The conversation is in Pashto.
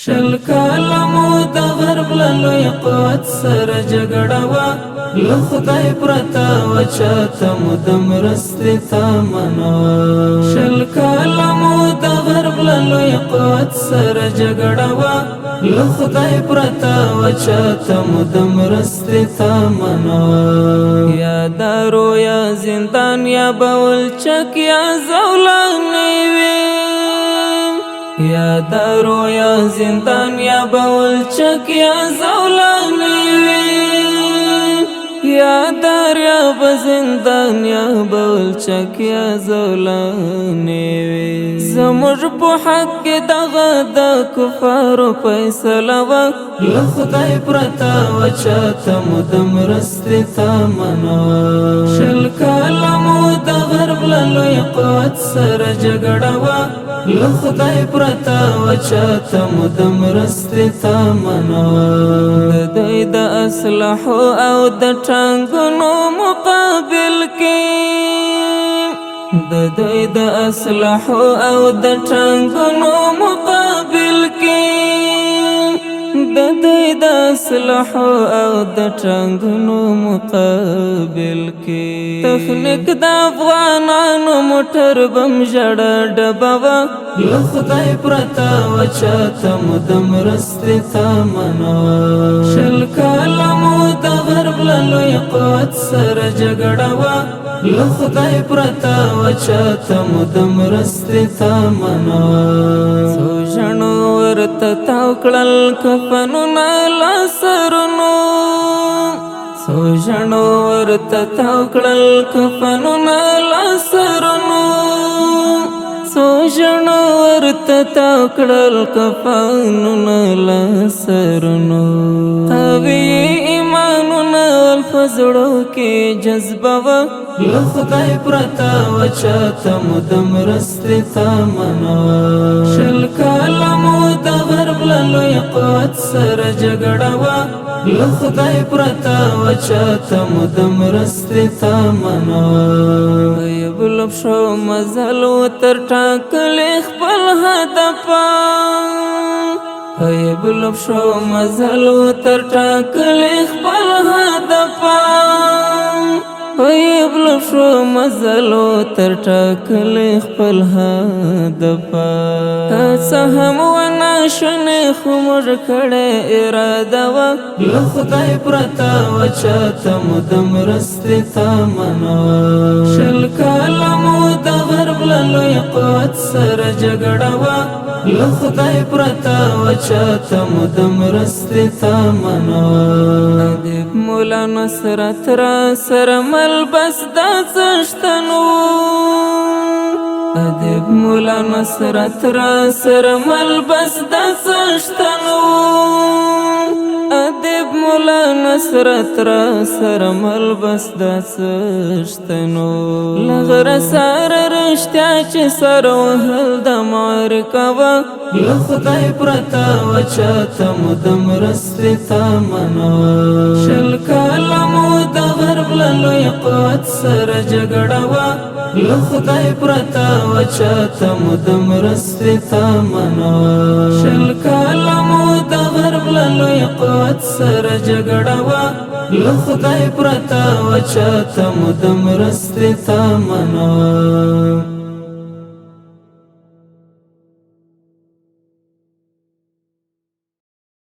شل کاله مو د غرب له لوی قوت سره جګړه وه، له خدای پرته وه چاته مو د مرستې تمنا وه. شل کاله مو د غرب له لوی قوت سره جګړه وه، له خدای پرته وه چاته مو د مرستې تمنا وه. یا دارو یا زندان یا بولچک یا زولانې وي، یا دارو یا زندان یا بولچک یا زولانې وي، یا دار یا بزندان یا بولچک یا زولانې وي. زموږ په حق کې دغه د کفارو فیصله وه، له خدای پرته وه چاته مو د مرستې تمنا وه. شل کاله مو د غرب له لوی قوت سره جګړه وه، له خدای پرته وه چاته مو د مرستې تمنا وه. د دوی د اسلحو او د ټانګونو مقابل کې، د دوی د اسلحو او د ټانګونو مقابل کې، د دوی د اسلحو او د ټانګونو مقابل کې. تخنیک د افغانانو موټر بم ژړه ډبه وه، له خدای پرته وه چاته مو د مرستې تمنا وه. شل کاله مو د غرب له لوی قوت سره جګړه وه، له خدای پرته وه چاته مو د مرستې تمنا وه. څو ژڼو ورته تاو کړل کفنونه له سرونو، څو ژڼو ورته تاو کړل کفنونه له سرونو، څو ژڼو ورته تاو کړل کفنونه له سرونو. قوي ایمانونه په زړو کې جذبه وه، له خدای پرته وه چاته مو د مرستې تمنا وه. شل کاله مو د غرب له لوی قوت سره جګړه وه، له خدای پرته وه چاته مو د مرستې تمنا وه. غیب لپشو مزل و تر ټاکلې خپل هدفه، غیب لپشو مزل و تر ټاکلې خپل هدفه، غیب لپشو مزل و تر ټاکلې خپل هدفه. که څه هم ونه شونې خو موږ کړې اراده وه، له خدای پرته وه چاته مو د مرستې تمنا وه. شل کاله مو د غرب له لوی قوت سره جګړه وه، له خدای پرته وه چاته مو د مرستې تمنا وه. ادیب مولا نصرت را سره ملبس دا څښتنو، ادیب مولا نصرت را سره ملبس دا څښتنو، ادیب مولا نصرت را سره ملبس دا څښتنو. له غره سره رښتیا چې سر وهل د معرکه وه، له خدای پرته وه چاته مو د مرستې تمنا وه. شل کاله مو د غرب له لوی قوت سره جګړه وه، له خدای پرته وه چاته مو د مرستې تمنا وه. شل کاله مو د غرب له لوی قوت سره جګړه وه، له خدای پرته وه چاته مو د مرستې تمنا وه.